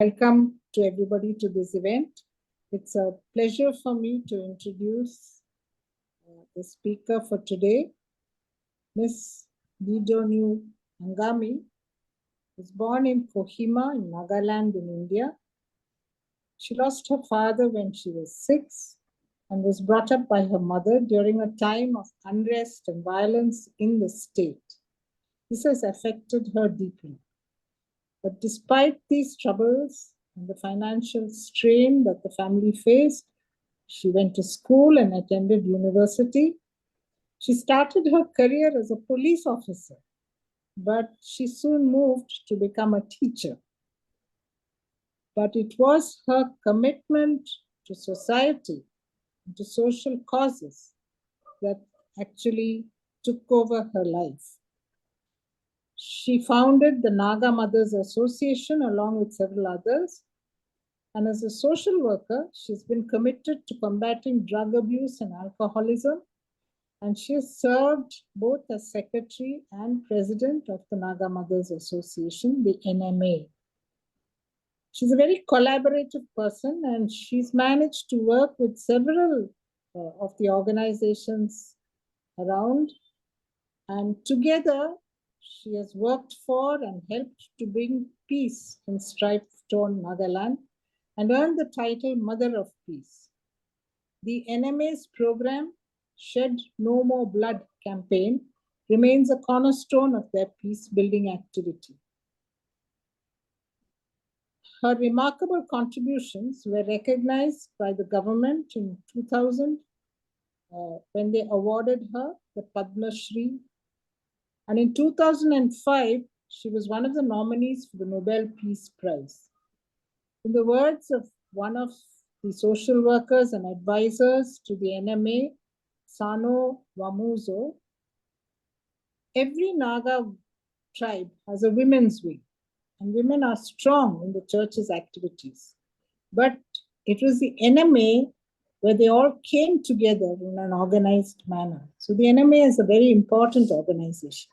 Welcome to everybody to this event. It's a pleasure for me to introduce the speaker for today. Miss Neidonuo Angami was born in Kohima in Nagaland in India. She lost her father when she was 6 and was brought up by her mother during a time of unrest and violence in the state. This has affected her deeply. But despite these troubles and the financial strain that the family faced, she went to school and attended university. She started her career as a police officer, but she soon moved to become a teacher. But it was her commitment to society, to social causes, that actually took over her life. She founded the Naga Mothers Association along with several others. And as a social worker, she's been committed to combating drug abuse and alcoholism. And she has served both as secretary and president of the Naga Mothers Association, the NMA. She's a very collaborative person, and she's managed to work with several of the organizations around. And together, she has worked for and helped to bring peace in strife-torn Nagaland and earned the title Mother of Peace. The NMA's program, Shed No More Blood campaign, remains a cornerstone of their peace-building activity. Her remarkable contributions were recognized by the government in 2000 when they awarded her the Padma Shri. And in 2005, she was one of the nominees for the Nobel Peace Prize. In the words of one of the social workers and advisors to the NMA, Sano Wamuzo, every Naga tribe has a women's wing, and women are strong in the church's activities. But it was the NMA where they all came together in an organized manner. So the NMA is a very important organization.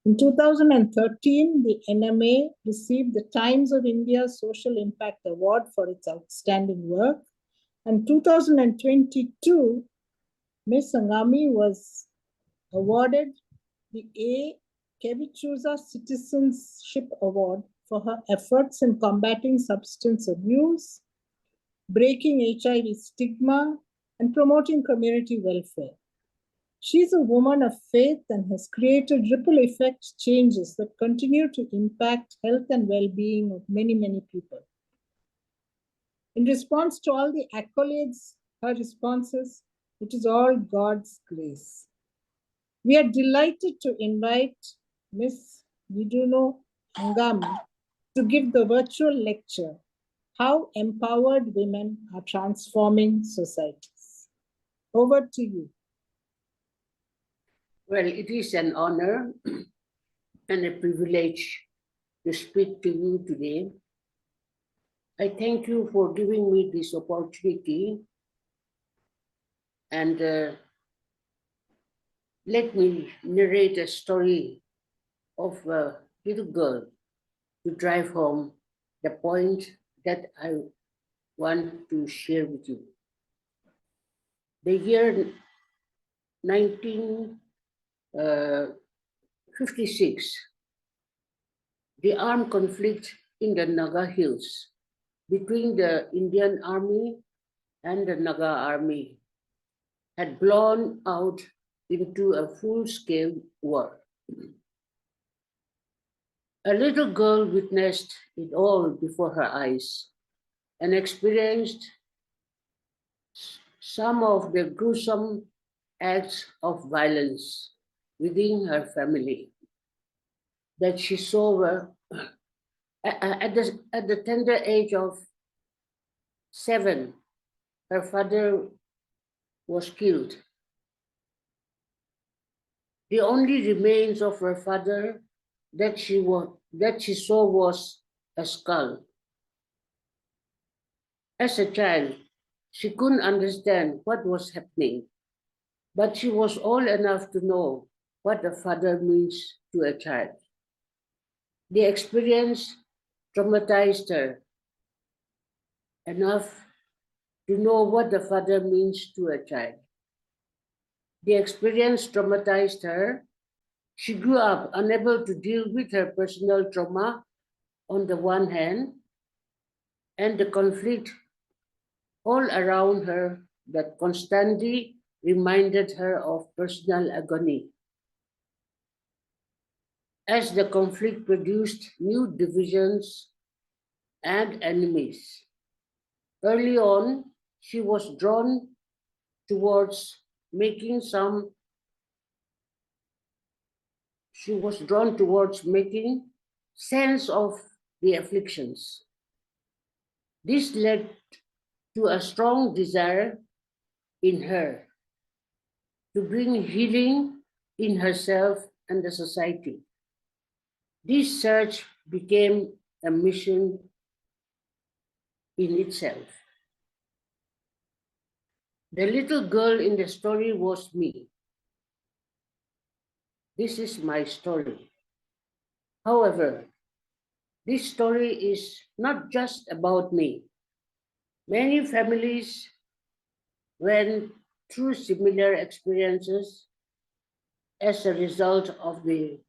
In 2013, the NMA received the Times of India Social Impact Award for its outstanding work. And 2022, Ms. Angami was awarded the A. Kevichusa Citizenship Award for her efforts in combating substance abuse, breaking HIV stigma, and promoting community welfare. She's a woman of faith and has created ripple effect changes that continue to impact health and well-being of many, many people. In response to all the accolades, her responses, it is all God's grace. We are delighted to invite Ms. Neidonuo Angami to give the virtual lecture, How Empowered Women Are Transforming Societies. Over to you. Well, it is an honor and a privilege to speak to you today. I thank you for giving me this opportunity, and let me narrate a story of a little girl to drive home the point that I want to share with you. The year 1956, the armed conflict in the Naga Hills between the Indian Army and the Naga Army had blown out into a full-scale war. A little girl witnessed it all before her eyes and experienced some of the gruesome acts of violence within her family that she saw at the tender age of 7. Her father was killed. The only remains of her father that she saw was a skull. As a child, she couldn't understand what was happening, but she was old enough to know what a father means to a child. The experience traumatized her enough to know what the father means to a child. The experience traumatized her. She grew up unable to deal with her personal trauma on the one hand, and the conflict all around her that constantly reminded her of personal agony. As the conflict produced new divisions and enemies. Early on, she was drawn towards making sense of the afflictions. This led to a strong desire in her to bring healing in herself and the society. This search became a mission in itself. The little girl in the story was me. This is my story. However, this story is not just about me. Many families went through similar experiences as a result of the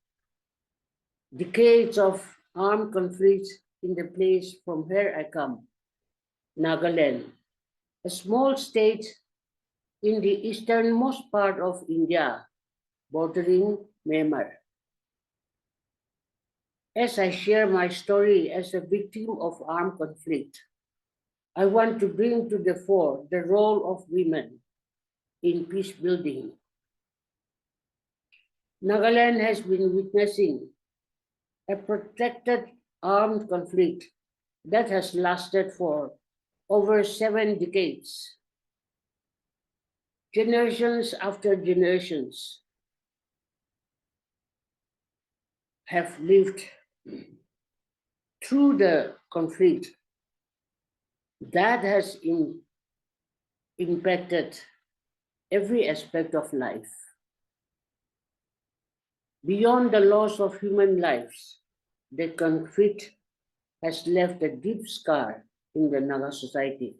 decades of armed conflicts in the place from where I come, Nagaland, a small state in the easternmost part of India, bordering Myanmar. As I share my story as a victim of armed conflict, I want to bring to the fore the role of women in peace building. Nagaland has been witnessing a protracted armed conflict that has lasted for over 7 decades. Generations after generations have lived through the conflict that has impacted every aspect of life. Beyond the loss of human lives, the conflict has left a deep scar in the Naga society.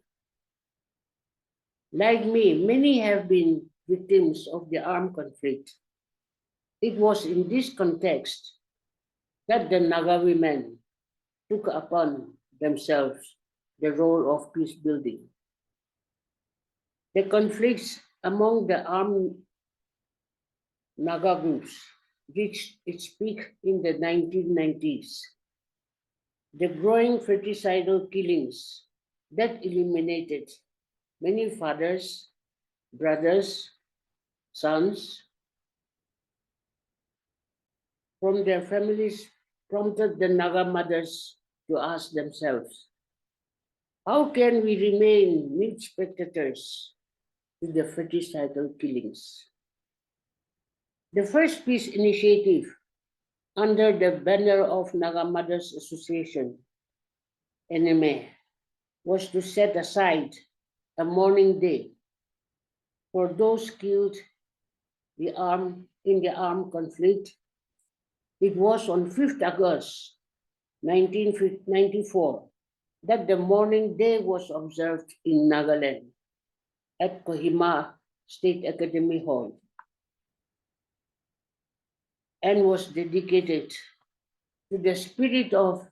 Like me, many have been victims of the armed conflict. It was in this context that the Naga women took upon themselves the role of peace building. The conflicts among the armed Naga groups reached its peak in the 1990s. The growing fratricidal killings that eliminated many fathers, brothers, sons from their families prompted the Naga mothers to ask themselves, how can we remain mute spectators to the fratricidal killings? The first peace initiative under the banner of Naga Mothers Association, NMA, was to set aside a mourning day for those killed in the armed conflict. It was on 5th August 1994 that the mourning day was observed in Nagaland at Kohima State Academy Hall and was dedicated to the spirit of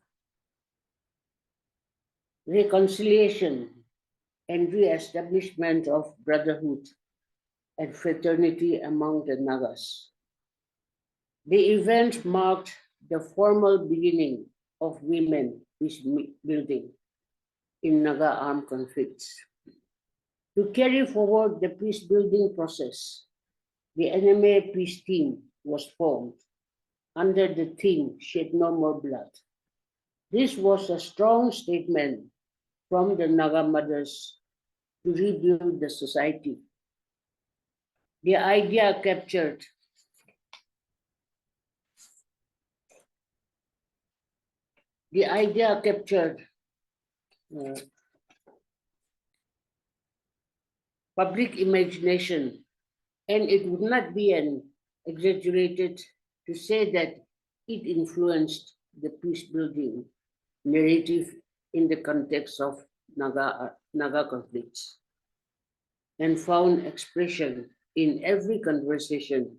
reconciliation and re-establishment of brotherhood and fraternity among the Nagas. The event marked the formal beginning of women peace building in Naga armed conflicts. To carry forward the peace building process, the NMA peace team was formed under the theme Shed No More Blood. This was a strong statement from the Naga mothers to rebuild the society. The idea captured public imagination, and it would not be an exaggerated to say that it influenced the peace building narrative in the context of Naga conflicts and found expression in every conversation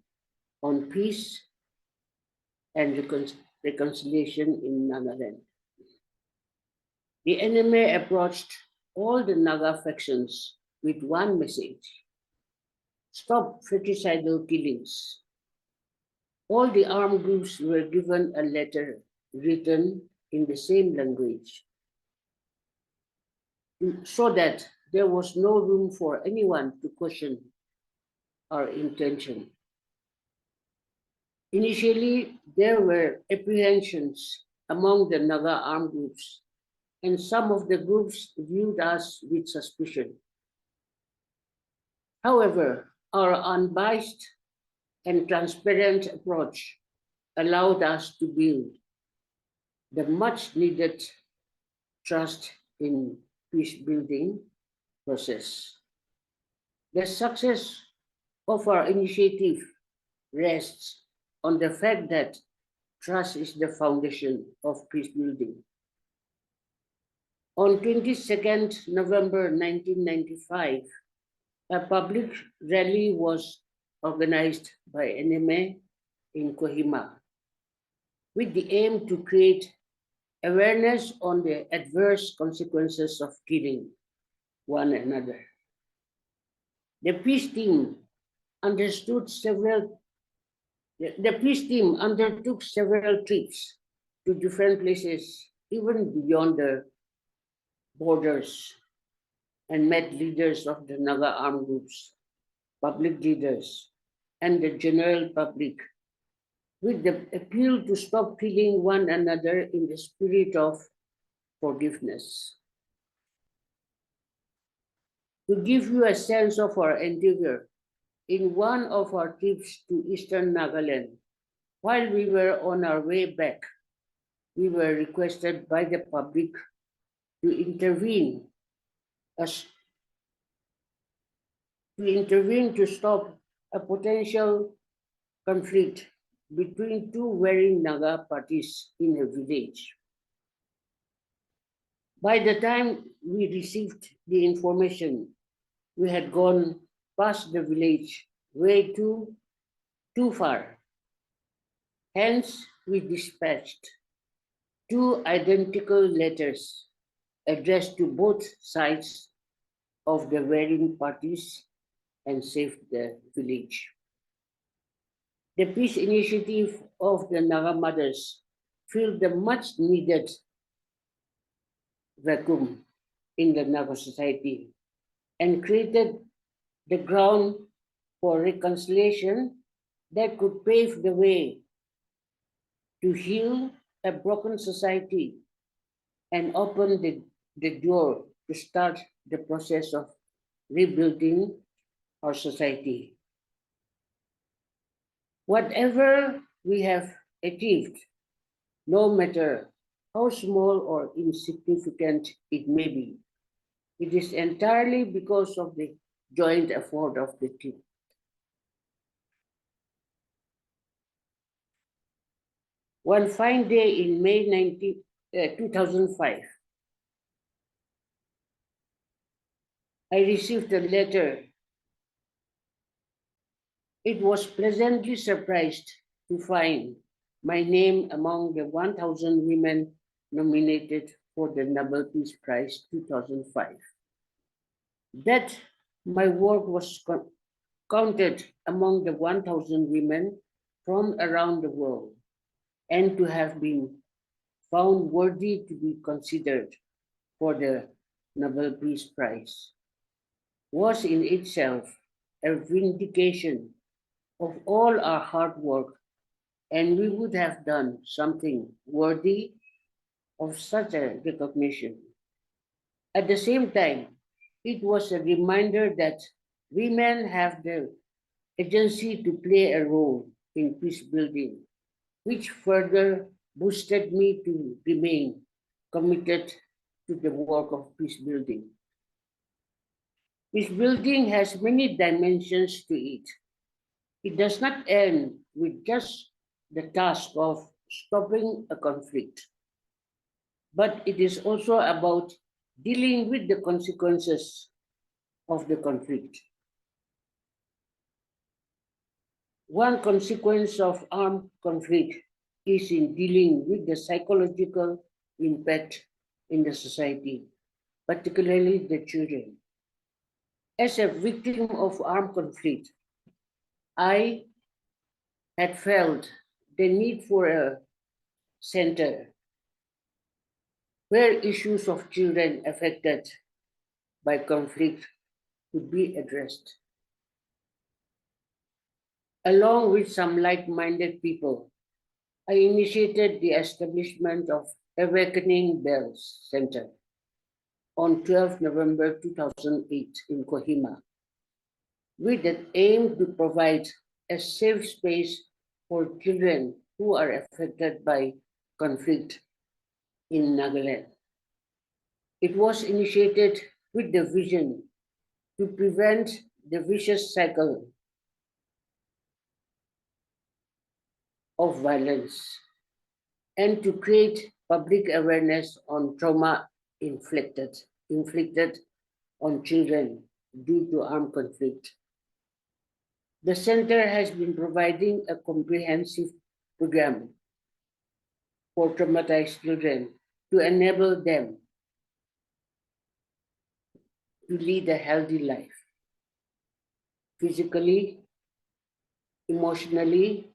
on peace and reconciliation in Nagaland. The enemy approached all the Naga factions with one message: stop fratricidal killings. All the armed groups were given a letter written in the same language so that there was no room for anyone to question our intention. Initially, there were apprehensions among the Naga armed groups, and some of the groups viewed us with suspicion. However, our unbiased and transparent approach allowed us to build the much needed trust in peace building process. The success of our initiative rests on the fact that trust is the foundation of peace building. On 22nd November 1995, a public rally was organized by NMA in Kohima with the aim to create awareness on the adverse consequences of killing one another. The peace team undertook several trips to different places, even beyond the borders, and met leaders of the Naga armed groups, public leaders, and the general public with the appeal to stop killing one another in the spirit of forgiveness. To give you a sense of our endeavor, in one of our trips to eastern Nagaland, while we were on our way back, we were requested by the public to intervene to stop a potential conflict between two warring Naga parties in a village. By the time we received the information, we had gone past the village way too far. Hence, we dispatched two identical letters addressed to both sides of the warring parties and saved the village. The peace initiative of the Naga mothers filled the much needed vacuum in the Naga society and created the ground for reconciliation that could pave the way to heal a broken society and open the door to start the process of rebuilding our society. Whatever we have achieved, no matter how small or insignificant it may be, it is entirely because of the joint effort of the team. One fine day in May 2005, I received a letter. It was pleasantly surprised to find my name among the 1,000 women nominated for the Nobel Peace Prize 2005. That my work was counted among the 1,000 women from around the world, and to have been found worthy to be considered for the Nobel Peace Prize was in itself a vindication of all our hard work, and we would have done something worthy of such a recognition. At the same time, it was a reminder that women have the agency to play a role in peace building, which further boosted me to remain committed to the work of peace building. Peace building has many dimensions to it. It does not end with just the task of stopping a conflict, but it is also about dealing with the consequences of the conflict. One consequence of armed conflict is in dealing with the psychological impact in the society, particularly the children. As a victim of armed conflict, I had felt the need for a center where issues of children affected by conflict could be addressed. Along with some like-minded people, I initiated the establishment of Awakening Bells Center on 12 November 2008 in Kohima, with an aim to provide a safe space for children who are affected by conflict in Nagaland. It was initiated with the vision to prevent the vicious cycle of violence and to create public awareness on trauma inflicted on children due to armed conflict. The center has been providing a comprehensive program for traumatized children to enable them to lead a healthy life, physically, emotionally,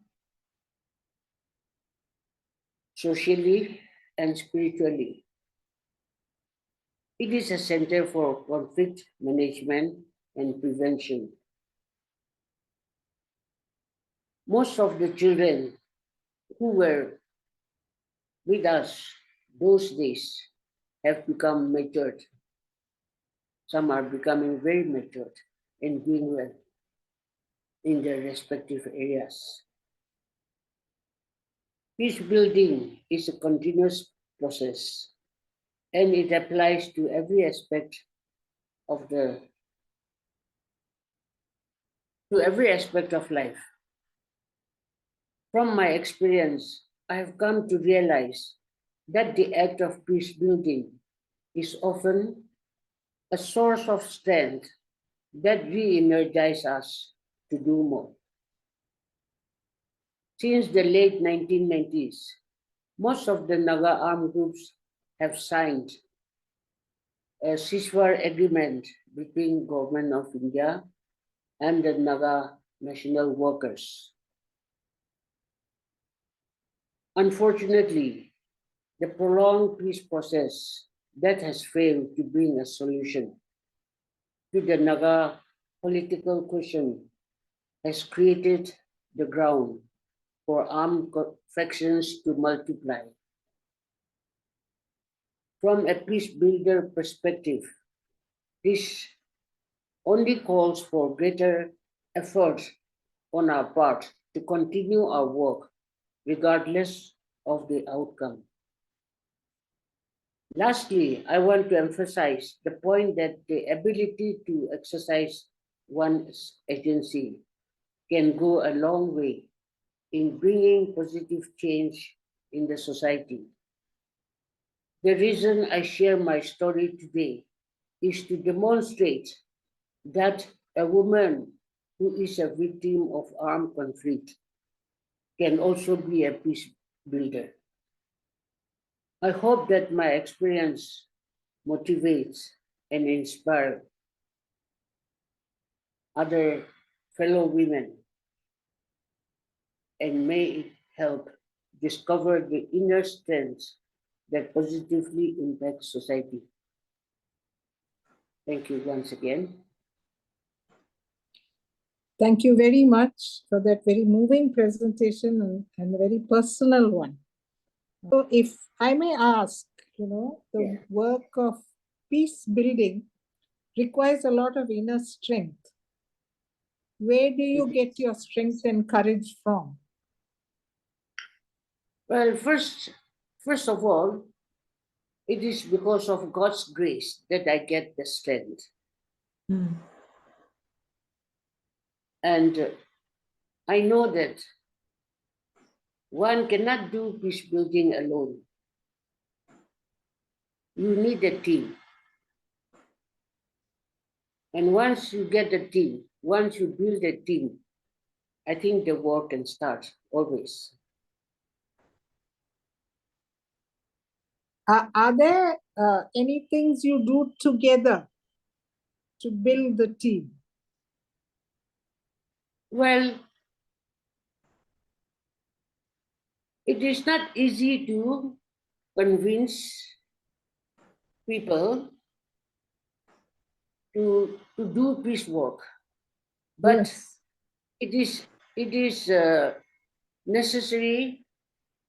socially, and spiritually. It is a center for conflict management and prevention. Most of the children who were with us those days have become matured. Some are becoming very matured and doing well in their respective areas. Peace building is a continuous process and it applies to every aspect of life. From my experience, I have come to realize that the act of peace building is often a source of strength that re-energizes us to do more. Since the late 1990s, most of the Naga armed groups have signed a ceasefire agreement between Government of India and the Naga national workers. Unfortunately, the prolonged peace process that has failed to bring a solution to the Naga political question has created the ground for armed factions to multiply. From a peace builder perspective, this only calls for greater effort on our part to continue our work regardless of the outcome. Lastly, I want to emphasize the point that the ability to exercise one's agency can go a long way in bringing positive change in the society. The reason I share my story today is to demonstrate that a woman who is a victim of armed conflict can also be a peace builder. I hope that my experience motivates and inspires other fellow women and may it help discover the inner strengths that positively impact society. Thank you once again. Thank you very much for that very moving presentation and a very personal one. So if I may ask, the work of peace building requires a lot of inner strength. Where do you get your strength and courage from? Well, first of all, it is because of God's grace that I get the strength. And I know that one cannot do peace building alone. You need a team. And once you get a team, once you build a team, I think the war can start always. Are there any things you do together to build the team? Well, it is not easy to convince people to do peace work, but Yes. it is necessary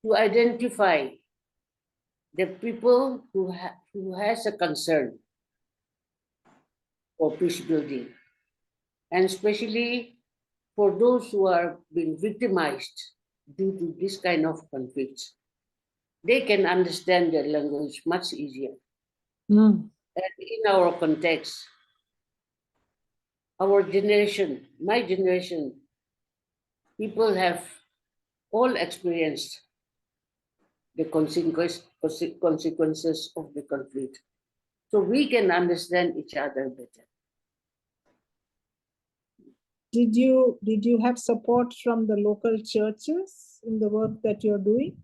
to identify the people who has a concern for peace building, and especially for those who are being victimized due to this kind of conflicts. They can understand the language much easier. Mm. And in our context, our generation, my generation, people have all experienced the consequences of the conflict. So we can understand each other better. Did you have support from the local churches in the work that you're doing?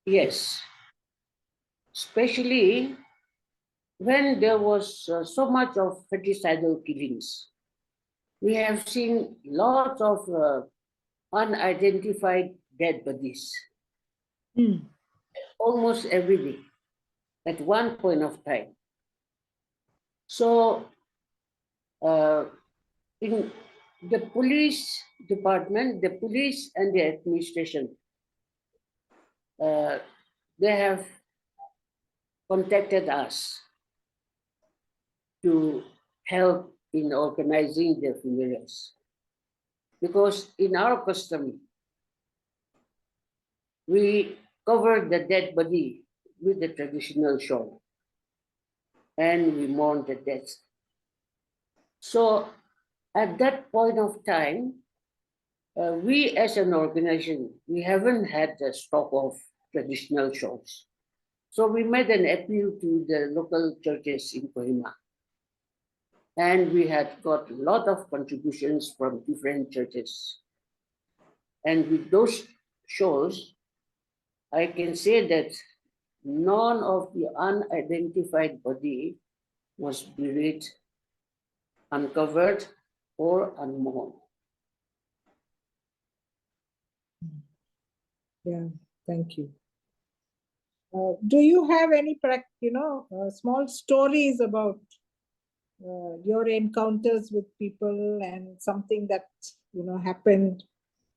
Yes, especially when there was so much of fratricidal killings. We have seen lots of unidentified dead bodies Mm. almost every day at one point of time. So, in the police department, the police and the administration, uh, they have contacted us to help in organizing the funerals. Because in our custom, we cover the dead body with the traditional shawl and we mourn the dead. So at that point of time, we as an organization, we haven't had the stock of traditional shawls. So we made an appeal to the local churches in Kohima. And we had got a lot of contributions from different churches. And with those shows, I can say that none of the unidentified body was buried, uncovered, or unmourned. Yeah, thank you. Do you have any, small stories about your encounters with people and something that, happened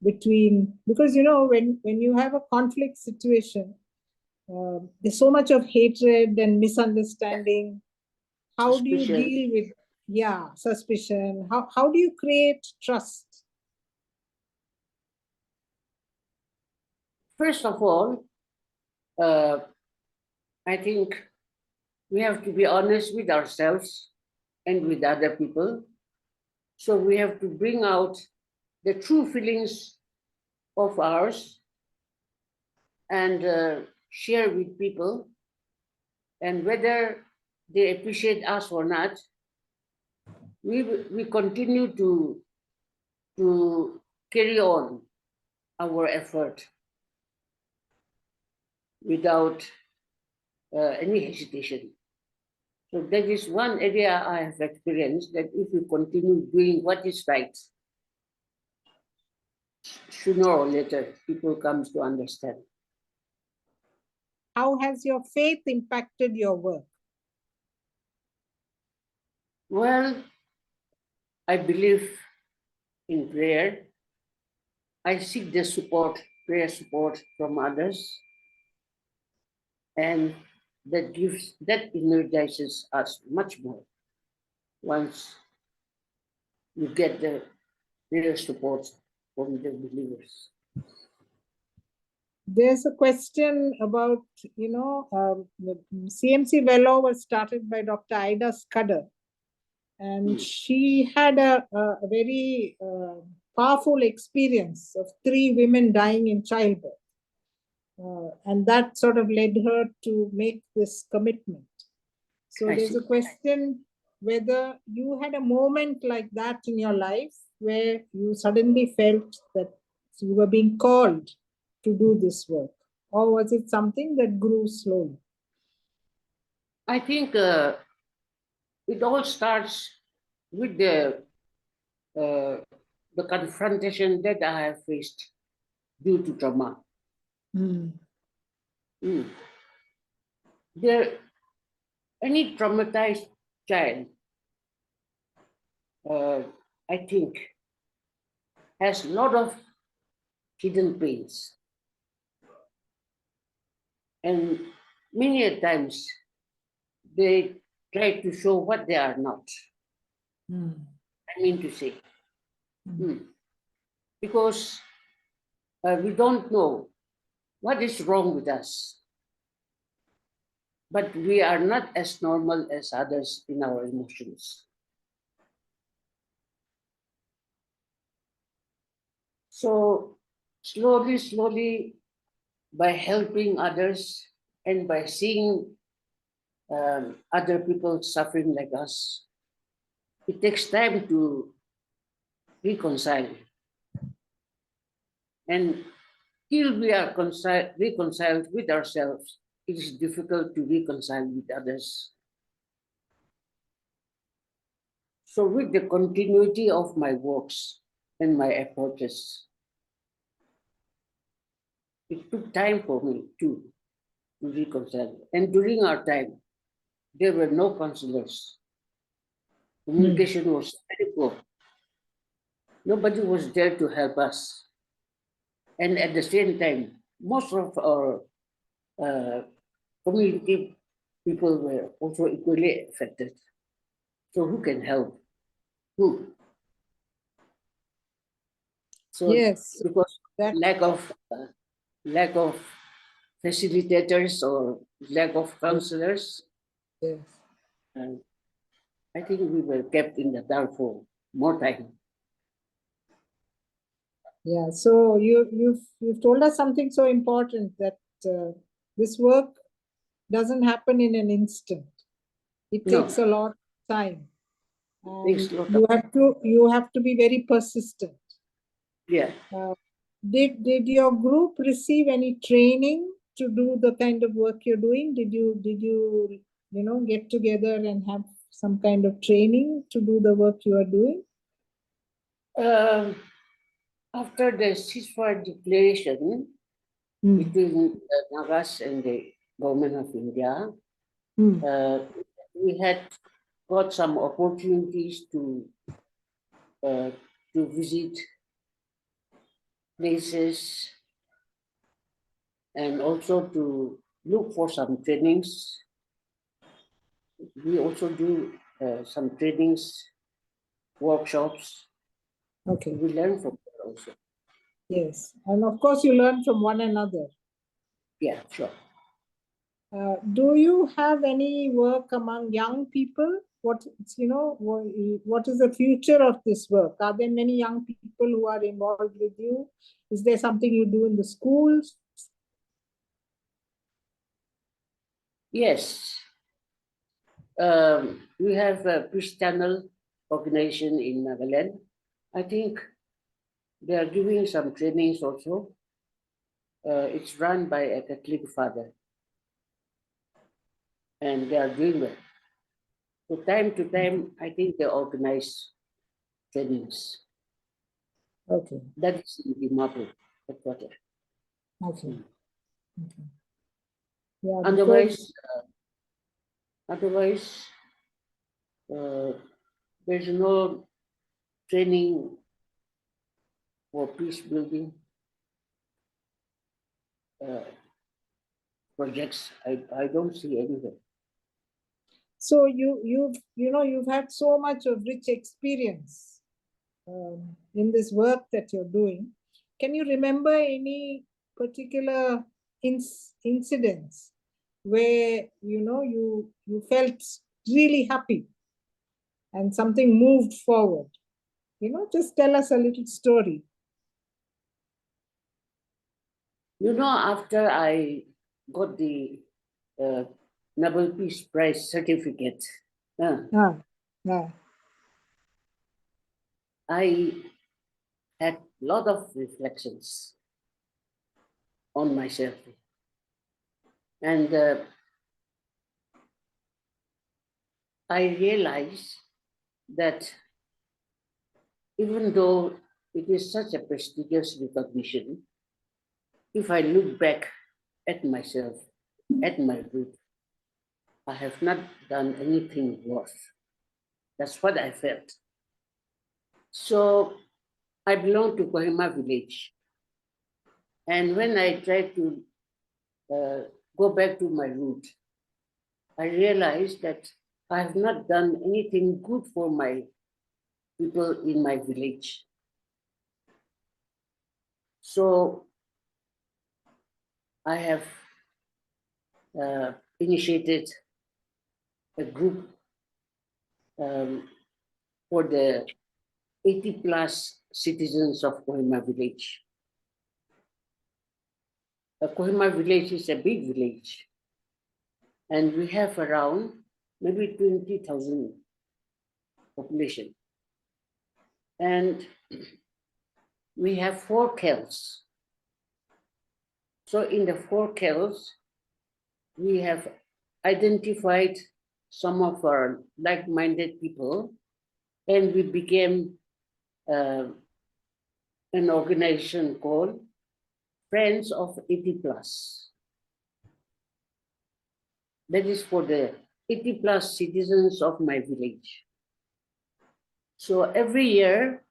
between, because, when you have a conflict situation, there's so much of hatred and misunderstanding. How do you Suspicion. deal with, yeah, suspicion? How do you create trust? First of all, uh, I think we have to be honest with ourselves and with other people. So we have to bring out the true feelings of ours and share with people. And whether they appreciate us or not, we continue to carry on our effort without any hesitation. So that is one area I have experienced, that if you continue doing what is right, sooner or later people comes to understand. How has your faith impacted your work? Well, I believe in prayer. I seek the support, prayer support from others, and that energizes us much more once you get the prayer support from the believers. There's a question about, the CMC Vellore was started by Dr. Ida Scudder, and she had a very powerful experience of 3 women dying in childbirth. And that sort of led her to make this commitment. So I there's see. a question, whether you had a moment like that in your life where you suddenly felt that you were being called to do this work, or was it something that grew slowly? I think it all starts with uh, the confrontation that I have faced due to trauma. Mm. Mm. There, any traumatized child, uh, I think, has a lot of hidden pains, and many a times they try to show what they are not. Mm. I mean to say, Mm. because we don't know what is wrong with us, but we are not as normal as others in our emotions. So slowly, slowly, by helping others and by seeing other people suffering like us, it takes time to reconcile. And till we are reconciled with ourselves, it is difficult to reconcile with others. So, with the continuity of my works and my approaches, it took time for me to reconcile. And during our time, there were no counselors. Mm. Communication was very poor. Nobody was there to help us. And at the same time, most of our uh, community people were also equally affected. So who can help? Who? So Yes, because that, lack of facilitators or lack of counselors, yes. uh, I think we were kept in the dark for more time. Yeah, so you've told us something so important, that this work doesn't happen in an instant. It No, takes a lot of time, it takes and a lot of you have to be very persistent. yeah. Uh, did your group receive any training to do the kind of work you're doing? Did you get together and have some kind of training to do the work you are doing? Um, After the ceasefire declaration Mm. between the Nagas and the government of India, Mm. uh, we had got some opportunities uh, to visit places and also to look for some trainings. We also do some trainings, workshops. Okay. We learn from there also. Yes, and of course you learn from one another. Yeah, sure. Do you have any work among young people? What is the future of this work? Are there many young people who are involved with you? Is there something you do in the schools? Yes, we have a peace channel organization in Nagaland. I think they are giving some trainings also. It's run by a Catholic father, and they are doing well. So time to time, I think they organize trainings. Okay, That is in the Mapu headquarters. okay, Mm. okay. Yeah, because Otherwise, otherwise, uh, there's no training for peace building uh, projects. I don't see anywhere. so you've had so much of rich experience in this work that you're doing. Can you remember any particular incidents where you felt really happy and something moved forward? Just tell us a little story. After I got the uh, Nobel Peace Prize certificate, uh, Ah, Ah, I had a lot of reflections on myself. And I realized that even though it is such a prestigious recognition, if I look back at myself, at my root, I have not done anything worse. That's what I felt. So I belong to Kohima village. And when I tried to uh, go back to my root, I realized that I have not done anything good for my people in my village. So I have initiated a group for the 80 plus citizens of Kohima village. Kohima village is a big village, and we have around maybe 20,000 population. And we have 4 kells. So in the 4 kells, we have identified some of our like-minded people, and we became an organization called Friends of 80 plus. That is for the 80 plus citizens of my village. So every year,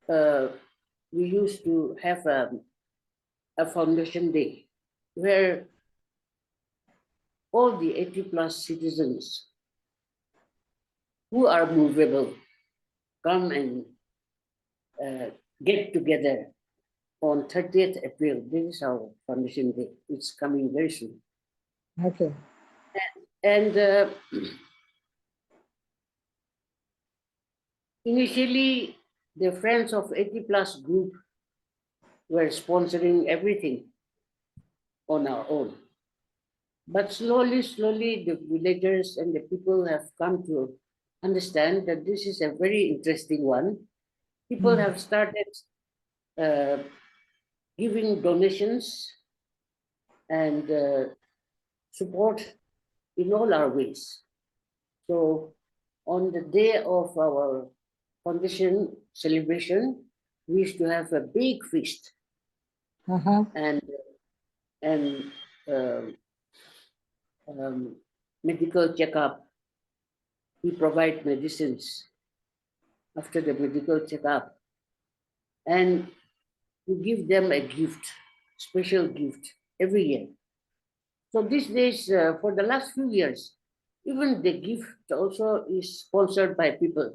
we used to have a foundation day where all the 80 plus citizens who are movable come and get together on 30th April. This is our foundation day. It's coming very soon. okay. And initially, the Friends of 80 plus group were sponsoring everything on our own. But slowly, the villagers and the people have come to understand that this is a very interesting one. People have started giving donations and support in all our ways. So on the day of our foundation celebration, we used to have a big feast and um, medical checkup. We provide medicines after the medical checkup, and we give them a gift, special gift every year. So these days, for the last few years, even the gift also is sponsored by people.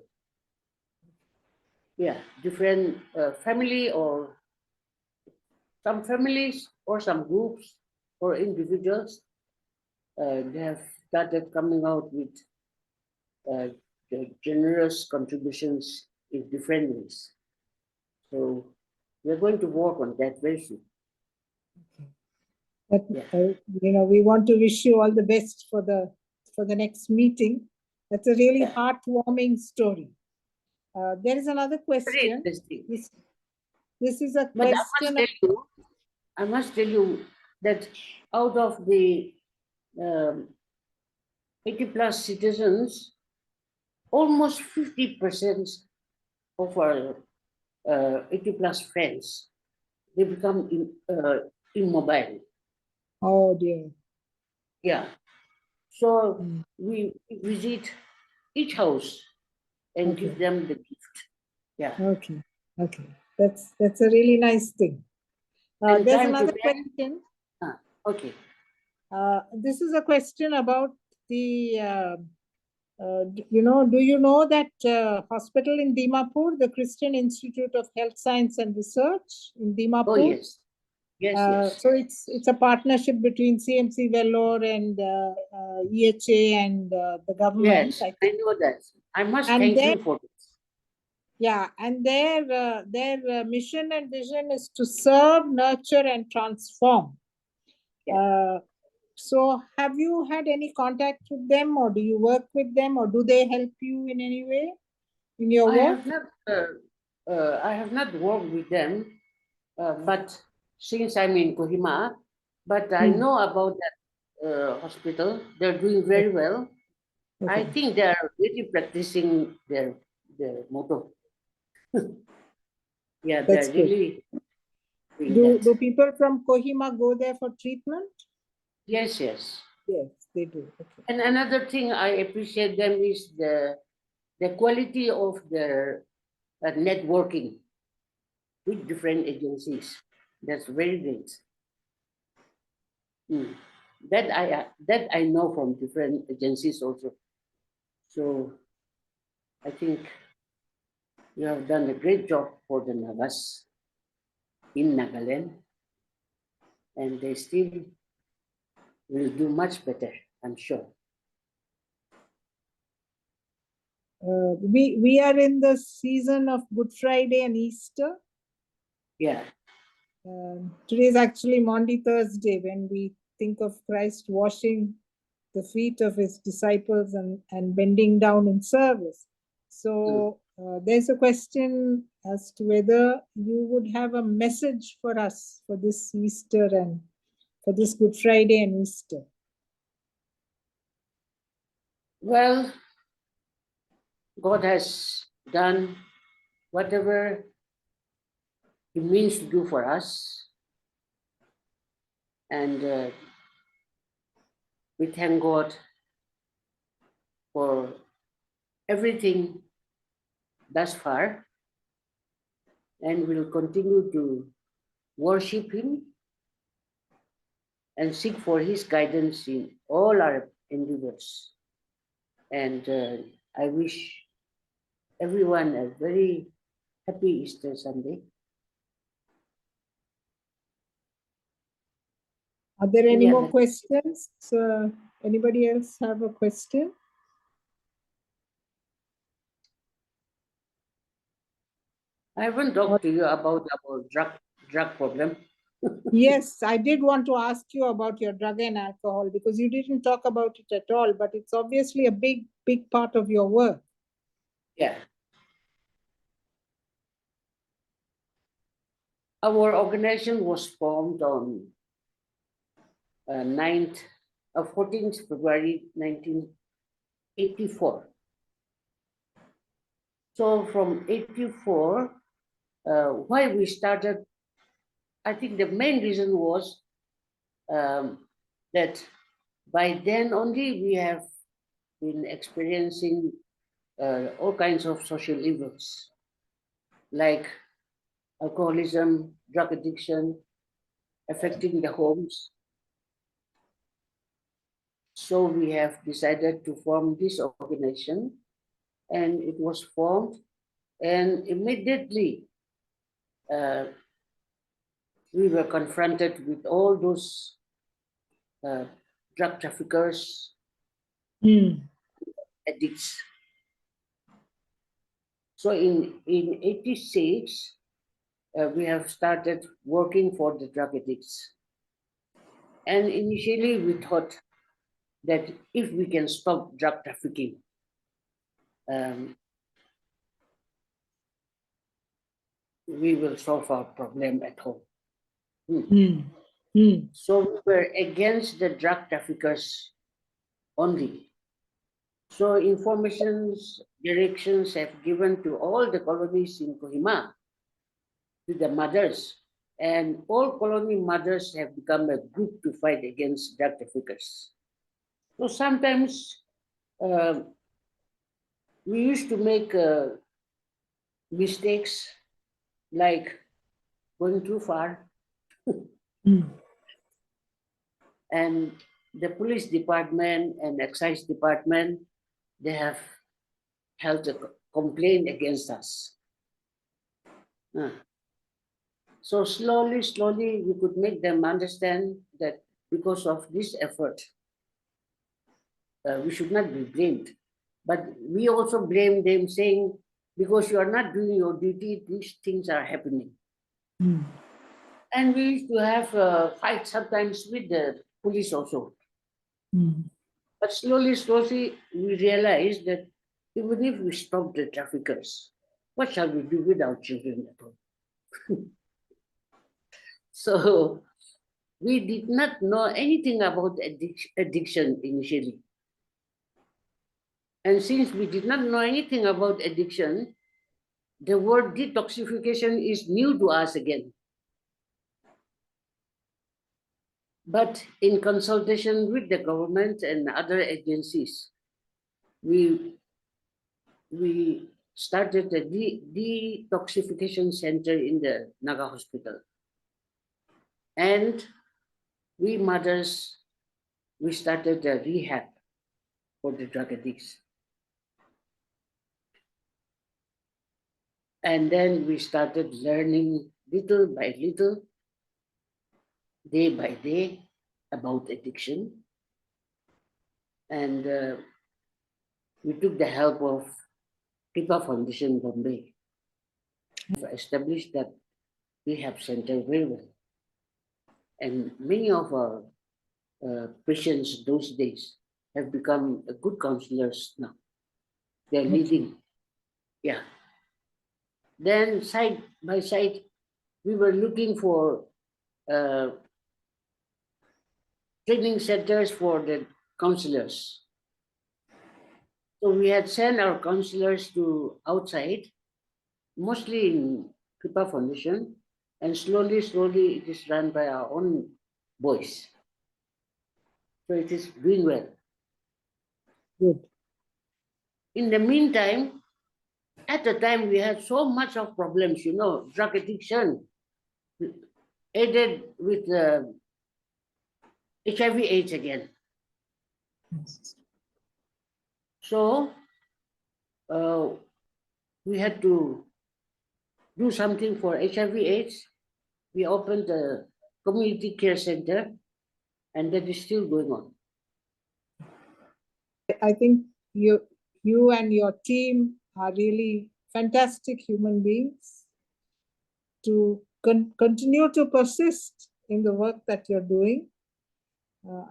Yeah, different family or some families or some groups or individuals, they have started coming out with generous contributions in different ways. So we're going to work on that very soon. But Yeah. we want to wish you all the best for the next meeting. That's a really Yeah. heartwarming story. There is another Very question. interesting. This is a But question. I must tell you that out of the 80 plus citizens, almost 50% of our 80 plus friends, they become immobile. Oh dear. Yeah. So we visit each house and Okay. give them the gift. Yeah. Okay. Okay. That's a really nice thing. And There's time to another time. question. Okay. This is a question about the do you know that hospital in Dimapur, the Christian Institute of Health Science and Research in Dimapur? Oh yes. Yes. So it's a partnership between CMC Vellore and EHA and the government. Yes, I know that. I must And thank you for this. yeah, and their mission and vision is to serve, nurture, and transform. Yeah. So have you had any contact with them, or do you work with them, or do they help you in any way in your I work? I have not worked with them, but since I'm in Kohima, but I Hmm. know about that hospital. They're doing very well. I Okay. think they are really practicing their motto. Yeah, That's they're good. really doing Do that. people from Kohima go there for treatment? Yes, yes. Yes, they do. Okay. And another thing I appreciate them is the quality of their networking with different agencies. That's very great. Mm. That I know from different agencies also. So I think you have done a great job for the Nagas in Nagaland, and they still will do much better, I'm sure. We are in the season of Good Friday and Easter. Yeah. Today is actually Maundy Thursday, when we think of Christ washing the feet of his disciples and bending down in service. So there's a question as to whether you would have a message for us for this Easter and for this Good Friday and Easter. Well, God has done whatever He means to do for us, and we thank God for everything thus far, and we'll continue to worship Him and seek for His guidance in all our endeavors. And I wish everyone a very happy Easter Sunday. Are there any Any more other? questions? Anybody else have a question? I haven't talked to you about our drug problem. Yes, I did want to ask you about your drug and alcohol, because you didn't talk about it at all, but it's obviously a big part of your work. Yeah. Our organization was formed on 9th, 14th February 1984. So from 84, why we started, I think the main reason was that by then only we have been experiencing all kinds of social evils like alcoholism, drug addiction, affecting the homes. So we have decided to form this organization, and it was formed, and immediately uh, we were confronted with all those uh, drug traffickers, addicts. So in 86, we have started working for the drug addicts. And initially we thought that if we can stop drug trafficking, we will solve our problem at home. So we were against the drug traffickers only. So informations, directions have given to all the colonies in Kohima, to the mothers, and all colony mothers have become a group to fight against drug traffickers. So sometimes we used to make mistakes like going too far, and the police department and excise department, they have held a complaint against us. So slowly, we could make them understand that because of this effort, we should not be blamed. But we also blame them, saying, because you are not doing your duty, these things are happening. And we used to have fights sometimes with the police also. But slowly, we realized that even if we stop the traffickers, what shall we do with our children at home? So we did not know anything about addiction initially. And since we did not know anything about addiction, the word detoxification is new to us again. But in consultation with the government and other agencies, we started a detoxification center in the Naga hospital. And we mothers, we started a rehab for the drug addicts. And then we started learning little by little, day by day, about addiction. And we took the help of Kripa Foundation Bombay. We've established that rehab center very well. And many of our patients those days have become good counselors now. They're leading. Yeah. Then side by side, we were looking for training centers for the counselors. So we had sent our counselors to outside, mostly in Kripa Foundation, and slowly it is run by our own boys. So it is doing well. Good. In the meantime, at the time we had so much of problems, drug addiction, aided with HIV/AIDS again. So we had to do something for HIV/AIDS. We opened a community care center, and that is still going on. I think you and your team are really fantastic human beings to continue to persist in the work that you're doing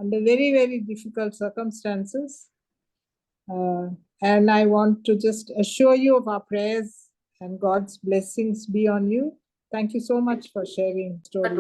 under very, very difficult circumstances. And I want to just assure you of our prayers and God's blessings be on you. Thank you so much for sharing stories.